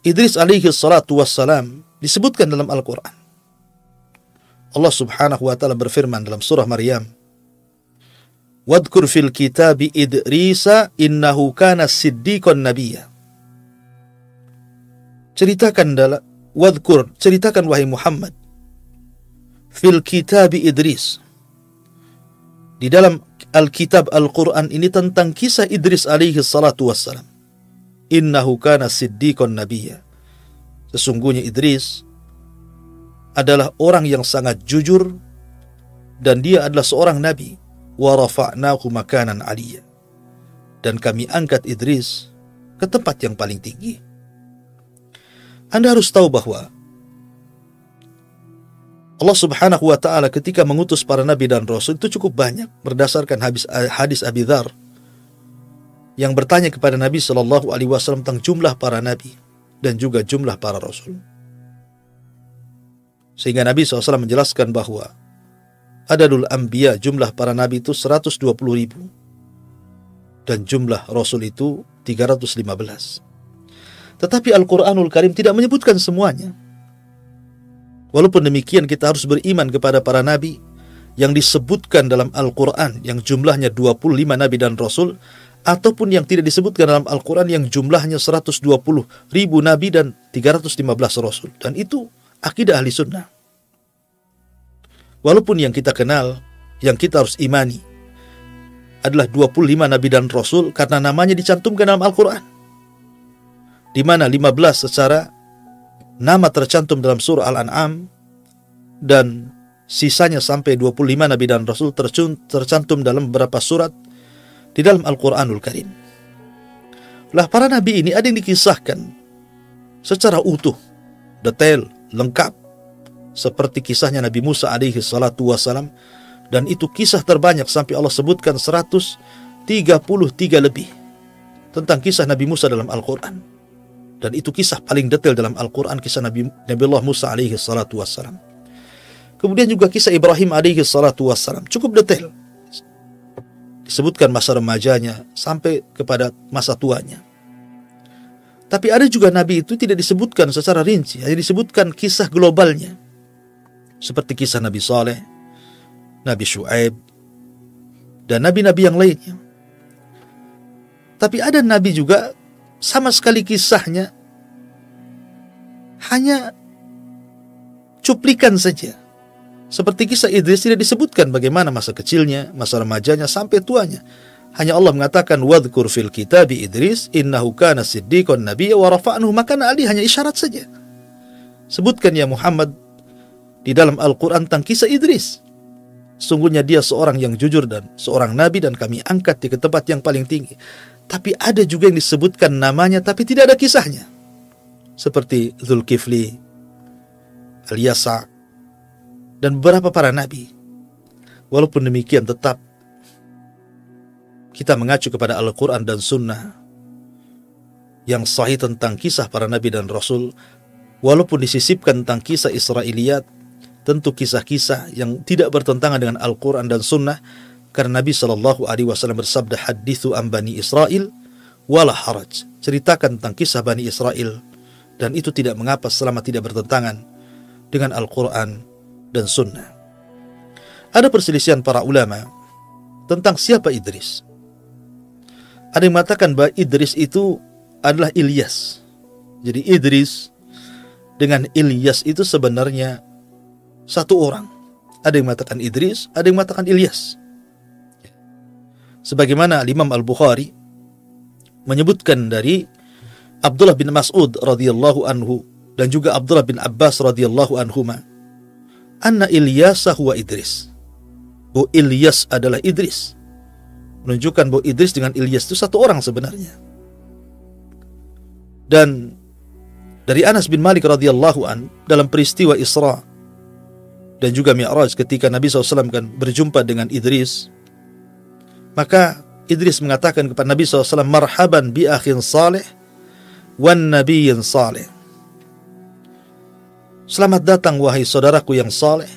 Idris alaihi salatu wassalam disebutkan dalam Al-Quran. Allah subhanahu wa ta'ala berfirman dalam surah Maryam, "Wadhkur fil kitabi Idrisa innahu kana siddiqan nabiyya." Ceritakan wahai Muhammad, fil kitabi Idris, di dalam Alkitab Al-Quran ini tentang kisah Idris alaihi salatu wassalam. Innahu kana siddiqan nabiyya. Sesungguhnya Idris adalah orang yang sangat jujur dan dia adalah seorang nabi. Wa rafa'nahu makanan 'aliyya. Dan kami angkat Idris ke tempat yang paling tinggi. Anda harus tahu bahwa Allah subhanahu wa ta'ala ketika mengutus para nabi dan rasul itu cukup banyak berdasarkan hadis Abi Dzar yang bertanya kepada Nabi Shallallahu Alaihi Wasallam tentang jumlah para nabi dan juga jumlah para rasul. Sehingga Nabi SAW menjelaskan bahwa adadul anbiya, jumlah para nabi itu 120.000 dan jumlah rasul itu 315. Tetapi Al-Quranul Karim tidak menyebutkan semuanya. Walaupun demikian kita harus beriman kepada para nabi yang disebutkan dalam Al-Quran yang jumlahnya 25 nabi dan rasul, ataupun yang tidak disebutkan dalam Al-Quran yang jumlahnya 120.000 nabi dan 315 rasul. Dan itu akidah ahli sunnah. Walaupun yang kita kenal, yang kita harus imani adalah 25 nabi dan rasul karena namanya dicantumkan dalam Al-Quran, di mana 15 secara nama tercantum dalam surah Al-An'am dan sisanya sampai 25 nabi dan rasul tercantum dalam beberapa surat di dalam Al-Quranul Karim. Lah para nabi ini ada yang dikisahkan secara utuh, detail, lengkap, seperti kisahnya Nabi Musa alaihi salatu wassalam, dan itu kisah terbanyak sampai Allah sebutkan 133 lebih tentang kisah Nabi Musa dalam Al-Quran. Dan itu kisah paling detail dalam Al-Quran, kisah Nabiullah Musa alaihi salatu wassalam. Kemudian juga kisah Ibrahim alaihi salatu wassalam, cukup detail. Disebutkan masa remajanya sampai kepada masa tuanya. Tapi ada juga nabi itu tidak disebutkan secara rinci, hanya disebutkan kisah globalnya. Seperti kisah Nabi Saleh, Nabi Syuaib, dan nabi-nabi yang lainnya. Tapi ada nabi juga sama sekali kisahnya hanya cuplikan saja. Seperti kisah Idris tidak disebutkan bagaimana masa kecilnya, masa remajanya, sampai tuanya. Hanya Allah mengatakan, "Wadhkur fil kitabi Idris, innahu kana siddiqan nabiyya wa rafa'nahu makanan 'aliyya." Hanya isyarat saja. Sebutkan ya Muhammad di dalam Al-Quran tentang kisah Idris. Sungguhnya dia seorang yang jujur dan seorang nabi dan kami angkat di tempat yang paling tinggi. Tapi ada juga yang disebutkan namanya tapi tidak ada kisahnya. Seperti Dzulkifli, Al-Yasa, dan beberapa para nabi. Walaupun demikian tetap kita mengacu kepada Al-Quran dan Sunnah yang sahih tentang kisah para nabi dan rasul. Walaupun disisipkan tentang kisah Israiliyat, tentu kisah-kisah yang tidak bertentangan dengan Al-Quran dan Sunnah, karena Nabi SAW bersabda, "Hadithu an Bani Israel wala haraj." Ceritakan tentang kisah Bani Israel, dan itu tidak mengapa selama tidak bertentangan dengan Al-Quran dan Sunnah. Ada perselisihan para ulama tentang siapa Idris. Ada yang mengatakan bahwa Idris itu adalah Ilyas. Jadi Idris dengan Ilyas itu sebenarnya satu orang. Ada yang mengatakan Idris, ada yang mengatakan Ilyas. Sebagaimana Imam Al-Bukhari menyebutkan dari Abdullah bin Mas'ud radhiyallahu anhu dan juga Abdullah bin Abbas radhiyallahu anhuma, anna Ilyasa huwa Idris. Bahwa Ilyas adalah Idris. Menunjukkan bahwa Idris dengan Ilyas itu satu orang sebenarnya. Dan dari Anas bin Malik radhiyallahu an dalam peristiwa Isra dan juga Mi'raj ketika Nabi SAW kan berjumpa dengan Idris, maka Idris mengatakan kepada Nabi SAW, "Marhaban bi akhin salih wan nabiyyin salih." Selamat datang wahai saudaraku yang saleh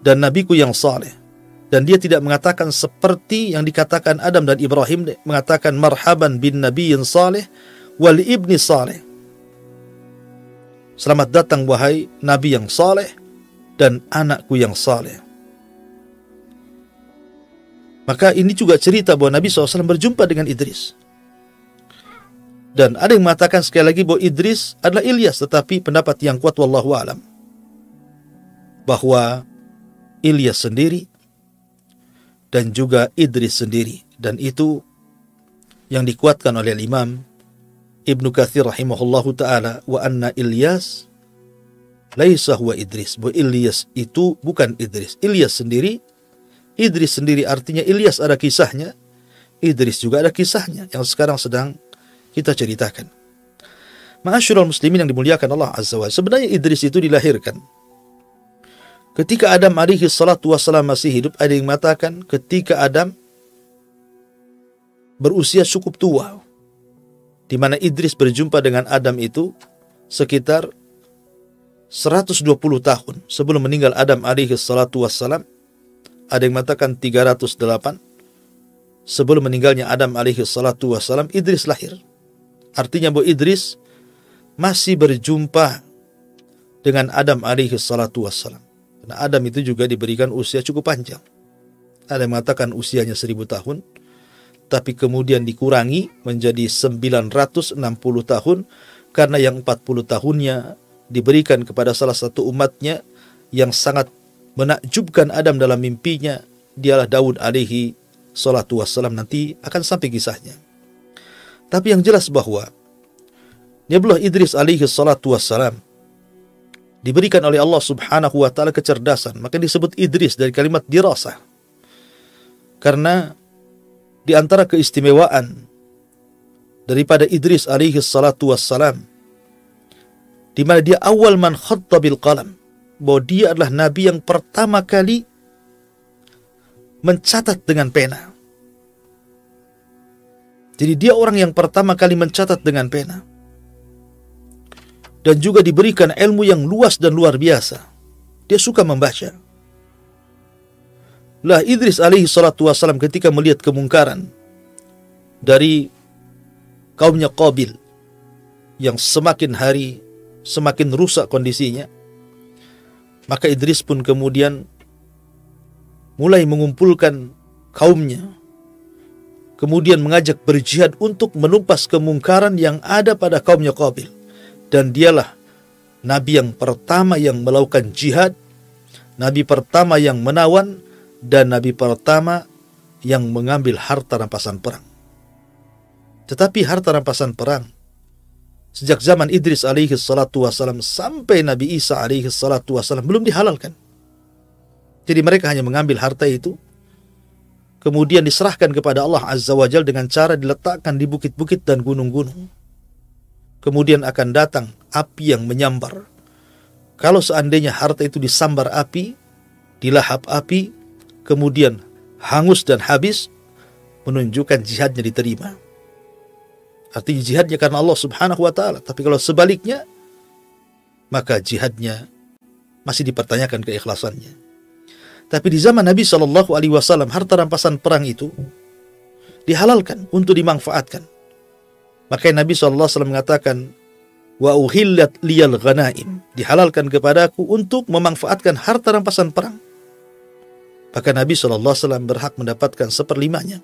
dan nabiku yang saleh. Dan dia tidak mengatakan seperti yang dikatakan Adam dan Ibrahim, mengatakan marhaban bin nabiyyin saleh wal ibni saleh. Selamat datang wahai Nabi yang saleh dan anakku yang saleh. Maka ini juga cerita bahwa Nabi SAW berjumpa dengan Idris. Dan ada yang mengatakan sekali lagi bahwa Idris adalah Ilyas, tetapi pendapat yang kuat wallahu alam bahwa Ilyas sendiri dan juga Idris sendiri, dan itu yang dikuatkan oleh Imam Ibnu Katsir rahimahullahu taala, wa anna Ilyas laisa huwa Idris, bahwa Ilyas itu bukan Idris. Ilyas sendiri, Idris sendiri, artinya Ilyas ada kisahnya, Idris juga ada kisahnya yang sekarang sedang kita ceritakan. Ma'asyiral muslimin yang dimuliakan Allah Azza wa Jalla, sebenarnya Idris itu dilahirkan ketika Adam alaihi salatu wassalam masih hidup. Ada yang mengatakan ketika Adam berusia cukup tua, di mana Idris berjumpa dengan Adam itu sekitar 120 tahun sebelum meninggal Adam alaihi salatu wassalam. Ada yang mengatakan 308 sebelum meninggalnya Adam alaihi salatu wassalam, Idris lahir. Artinya bahwa Idris masih berjumpa dengan Adam alaihi salatu wassalam. Karena Adam itu juga diberikan usia cukup panjang. Ada yang mengatakan usianya 1000 tahun, tapi kemudian dikurangi menjadi 960 tahun, karena yang 40 tahunnya diberikan kepada salah satu umatnya yang sangat menakjubkan Adam dalam mimpinya, dialah Daud alaihi salatu wassalam. Nanti akan sampai kisahnya. Tapi yang jelas bahwa Nabiullah Idris alaihi salatu wassalam diberikan oleh Allah subhanahu wa ta'ala kecerdasan. Maka disebut Idris dari kalimat dirasah. Karena di antara keistimewaan daripada Idris alaihi salatu wassalam, di mana dia awal man khatta bil qalam, bahwa dia adalah nabi yang pertama kali mencatat dengan pena. Jadi dia orang yang pertama kali mencatat dengan pena. Dan juga diberikan ilmu yang luas dan luar biasa. Dia suka membaca. Lah Idris alaihi salatu wassalam ketika melihat kemungkaran dari kaumnya Qabil yang semakin hari semakin rusak kondisinya, maka Idris pun kemudian mulai mengumpulkan kaumnya, kemudian mengajak berjihad untuk menumpas kemungkaran yang ada pada kaumnya Qabil. Dan dialah nabi yang pertama yang melakukan jihad, nabi pertama yang menawan, dan nabi pertama yang mengambil harta rampasan perang. Tetapi harta rampasan perang sejak zaman Idris alaihi salatu wassalam sampai Nabi Isa alaihi salatu wassalam belum dihalalkan. Jadi mereka hanya mengambil harta itu, kemudian diserahkan kepada Allah Azza wa Jalla dengan cara diletakkan di bukit-bukit dan gunung-gunung. Kemudian akan datang api yang menyambar. Kalau seandainya harta itu disambar api, dilahap api, kemudian hangus dan habis, menunjukkan jihadnya diterima. Artinya jihadnya karena Allah subhanahu wa ta'ala. Tapi kalau sebaliknya, maka jihadnya masih dipertanyakan keikhlasannya. Tapi di zaman Nabi SAW, harta rampasan perang itu dihalalkan untuk dimanfaatkan. Makanya Nabi SAW mengatakan, wa uhillat liyal ghanaim, dihalalkan kepadaku untuk memanfaatkan harta rampasan perang. Maka Nabi SAW berhak mendapatkan 1/5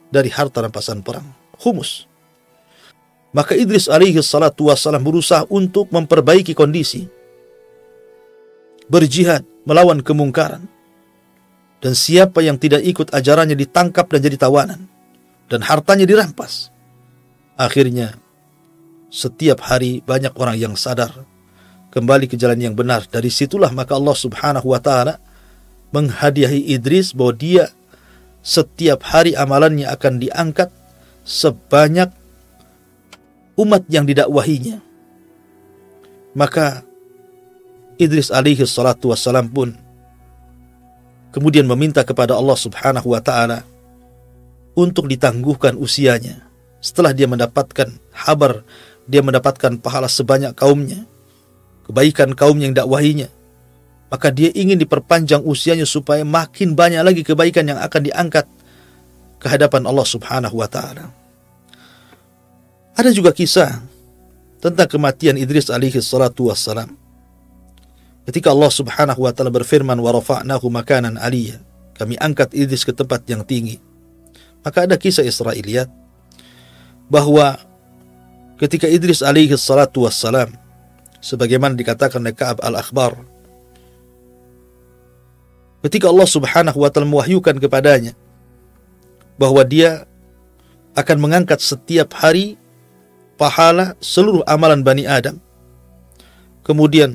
dari harta rampasan perang, khumus. Maka Idris alaihi salatu wassalam berusaha untuk memperbaiki kondisi, berjihad, melawan kemungkaran. Dan siapa yang tidak ikut ajarannya ditangkap dan jadi tawanan, dan hartanya dirampas. Akhirnya setiap hari banyak orang yang sadar kembali ke jalan yang benar. Dari situlah maka Allah subhanahu wa ta'ala menghadiahi Idris bahwa dia setiap hari amalannya akan diangkat sebanyak umat yang didakwahinya. Maka Idris alaihi salatu wassalam pun kemudian meminta kepada Allah subhanahu wa ta'ala untuk ditangguhkan usianya. Setelah dia mendapatkan kabar, dia mendapatkan pahala sebanyak kaumnya, kebaikan kaum yang dakwahinya, maka dia ingin diperpanjang usianya supaya makin banyak lagi kebaikan yang akan diangkat ke hadapan Allah subhanahu wa ta'ala. Ada juga kisah tentang kematian Idris alaihi salatu wassalam. Ketika Allah Subhanahu wa taala berfirman, "Wa rafa'nahu makanan aliyya," kami angkat Idris ke tempat yang tinggi. Maka ada kisah Israiliyat bahwa ketika Idris alaihi salatu wassalam, sebagaimana dikatakan oleh Ka'ab al-Akhbar, ketika Allah Subhanahu wa taala mewahyukan kepadanya bahwa dia akan mengangkat setiap hari pahala seluruh amalan Bani Adam. Kemudian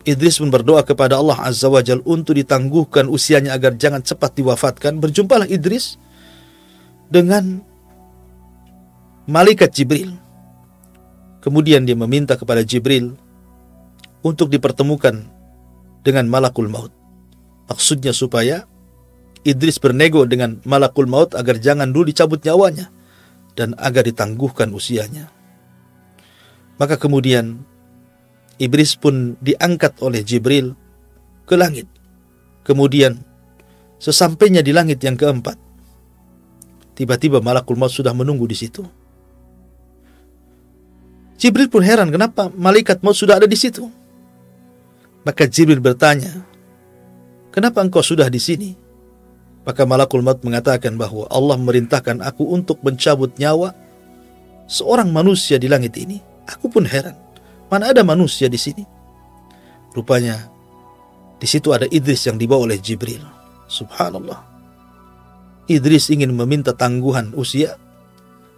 Idris pun berdoa kepada Allah Azza wa Jalla untuk ditangguhkan usianya agar jangan cepat diwafatkan. Berjumpalah Idris dengan malaikat Jibril. Kemudian dia meminta kepada Jibril untuk dipertemukan dengan malakul maut. Maksudnya supaya Idris bernego dengan malakul maut agar jangan dulu dicabut nyawanya dan agar ditangguhkan usianya. Maka kemudian Idris pun diangkat oleh Jibril ke langit. Kemudian sesampainya di langit yang keempat, tiba-tiba malakul maut sudah menunggu di situ. Jibril pun heran, kenapa malaikat maut sudah ada di situ? Maka Jibril bertanya, "Kenapa engkau sudah di sini?" Maka malakul maut mengatakan bahwa Allah memerintahkan aku untuk mencabut nyawa seorang manusia di langit ini. Aku pun heran, mana ada manusia di sini? Rupanya di situ ada Idris yang dibawa oleh Jibril. Subhanallah. Idris ingin meminta tangguhan usia,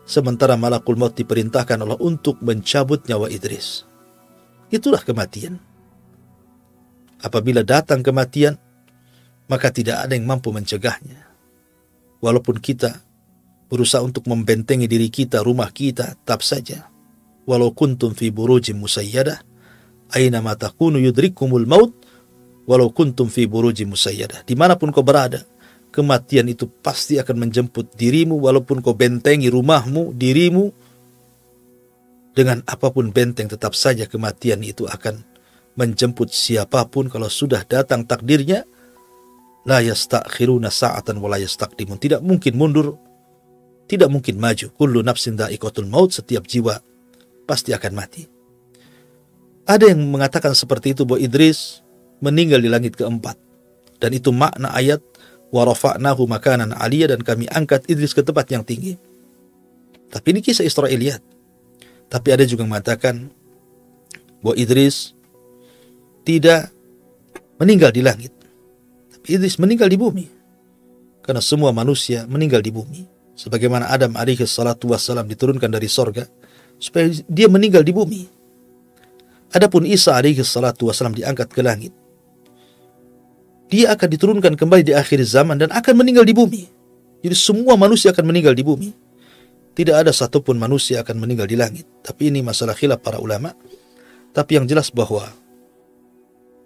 sementara malakul maut diperintahkan Allah untuk mencabut nyawa Idris. Itulah kematian. Apabila datang kematian, maka tidak ada yang mampu mencegahnya. Walaupun kita berusaha untuk membentengi diri kita, rumah kita, tetap saja. Walau kuntum fi burujim musayyadah, aina ma takunu yudrikumul maut, walau kuntum fi burujim musayyadah. Dimanapun kau berada, kematian itu pasti akan menjemput dirimu, walaupun kau bentengi rumahmu, dirimu, dengan apapun benteng, tetap saja kematian itu akan menjemput siapapun. Kalau sudah datang takdirnya, la yastakhiruna sa'atan wa la yastaqdimun. Tidak mungkin mundur, tidak mungkin maju. Kullu nafsin dha'iqatul maut, setiap jiwa pasti akan mati. Ada yang mengatakan seperti itu, bahwa Idris meninggal di langit keempat, dan itu makna ayat wa rafa'nahu makanan aliyya, dan kami angkat Idris ke tempat yang tinggi. Tapi ini kisah Israiliyat. Tapi ada juga yang mengatakan bahwa Idris tidak meninggal di langit, Idris meninggal di bumi. Karena semua manusia meninggal di bumi. Sebagaimana Adam alaihi salatu wassalam diturunkan dari sorga, supaya dia meninggal di bumi. Adapun Isa alaihi salatu wassalam diangkat ke langit. Dia akan diturunkan kembali di akhir zaman dan akan meninggal di bumi. Jadi semua manusia akan meninggal di bumi. Tidak ada satupun manusia akan meninggal di langit. Tapi ini masalah khilaf para ulama. Tapi yang jelas bahwa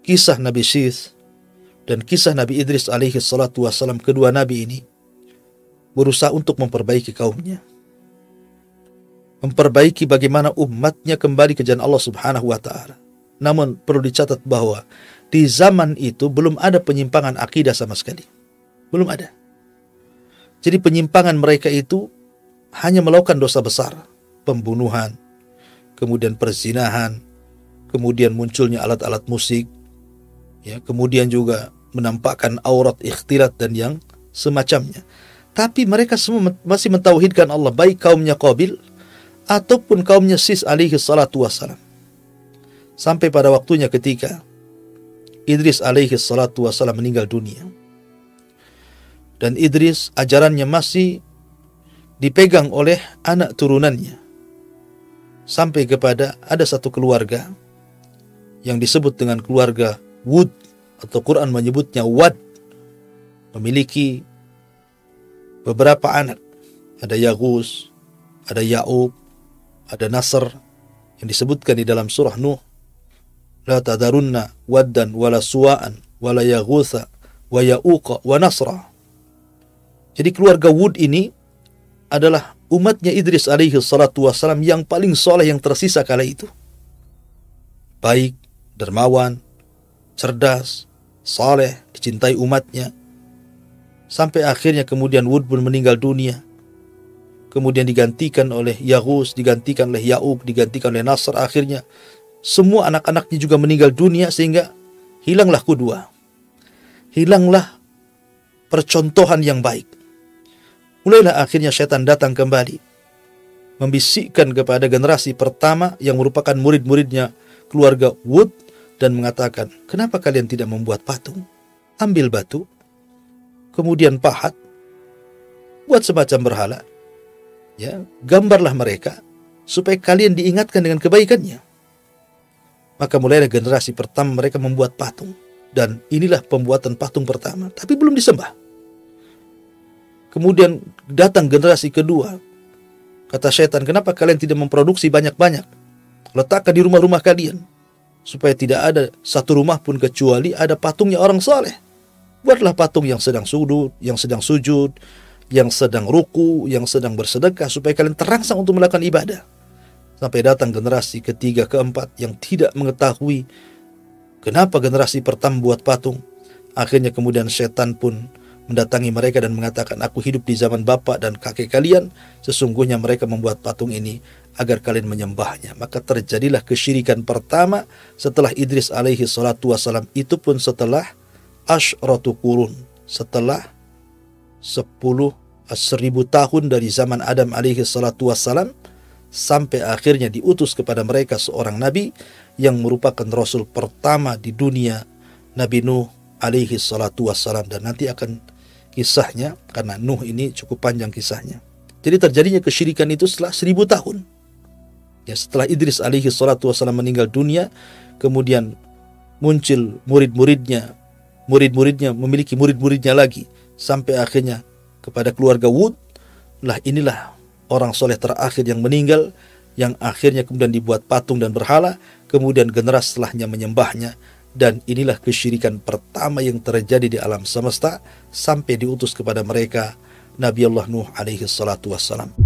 kisah Nabi Syith dan kisah Nabi Idris alaihi salatu wassalam, kedua nabi ini berusaha untuk memperbaiki kaumnya, memperbaiki bagaimana umatnya kembali ke jalan Allah Subhanahu wa ta'ala. Namun perlu dicatat bahwa di zaman itu belum ada penyimpangan akidah sama sekali. Belum ada. Jadi penyimpangan mereka itu hanya melakukan dosa besar, pembunuhan, kemudian perzinahan, kemudian munculnya alat-alat musik, ya, kemudian juga menampakkan aurat, ikhtilat, dan yang semacamnya. Tapi mereka semua masih mentauhidkan Allah, baik kaumnya Qabil ataupun kaumnya Sis alaihi salatu wassalam. Sampai pada waktunya ketika Idris alaihi salatu wassalam meninggal dunia. Dan Idris ajarannya masih dipegang oleh anak turunannya. Sampai kepada ada satu keluarga yang disebut dengan keluarga Wud, atau Quran menyebutnya Wad, memiliki beberapa anak. Ada Yaghus, ada Ya'ub, ada Nasr, yang disebutkan di dalam surah Nuh, la tadarunna waddan wala suwa'an wala yaghutha wa ya'uqa wa nasra. Jadi keluarga Wud ini adalah umatnya Idris alaihi salatu wassalam yang paling soleh yang tersisa kala itu. Baik, dermawan, cerdas, saleh, dicintai umatnya. Sampai akhirnya kemudian Wud pun meninggal dunia. kemudian digantikan oleh Yaghus, digantikan oleh Ya'uq, digantikan oleh Nasr. Akhirnya semua anak-anaknya juga meninggal dunia, sehingga hilanglah qudwah, hilanglah percontohan yang baik. Mulailah akhirnya syaitan datang kembali, membisikkan kepada generasi pertama yang merupakan murid-muridnya keluarga Wud, dan mengatakan, kenapa kalian tidak membuat patung? Ambil batu, kemudian pahat, buat semacam berhala, ya, gambarlah mereka supaya kalian diingatkan dengan kebaikannya. Maka mulailah generasi pertama mereka membuat patung, dan inilah pembuatan patung pertama, tapi belum disembah. Kemudian datang generasi kedua. Kata syaitan, kenapa kalian tidak memproduksi banyak-banyak? Letakkan di rumah-rumah kalian, supaya tidak ada satu rumah pun kecuali ada patungnya orang saleh. Buatlah patung yang sedang sujud, yang sedang ruku, yang sedang bersedekah, supaya kalian terangsang untuk melakukan ibadah. Sampai datang generasi ketiga, keempat yang tidak mengetahui kenapa generasi pertama buat patung. Akhirnya kemudian setan pun mendatangi mereka dan mengatakan, aku hidup di zaman bapak dan kakek kalian, sesungguhnya mereka membuat patung ini agar kalian menyembahnya. Maka terjadilah kesyirikan pertama setelah Idris alaihi salatu wassalam, itu pun setelah asyratu qurun, setelah 1000 tahun dari zaman Adam alaihi salatu wassalam, sampai akhirnya diutus kepada mereka seorang nabi yang merupakan rasul pertama di dunia, Nabi Nuh alaihi salatu wassalam. Dan nanti akan kisahnya, karena Nuh ini cukup panjang kisahnya. Jadi terjadinya kesyirikan itu setelah 1000 tahun. Ya, setelah Idris alaihi salatu wassalam meninggal dunia, kemudian muncul murid-muridnya memiliki murid-muridnya lagi, sampai akhirnya kepada keluarga Wud. Lah inilah orang soleh terakhir yang meninggal, yang akhirnya kemudian dibuat patung dan berhala, kemudian generasi setelahnya menyembahnya. Dan inilah kesyirikan pertama yang terjadi di alam semesta, sampai diutus kepada mereka Nabi Allah Nuh alaihi salatu wassalam.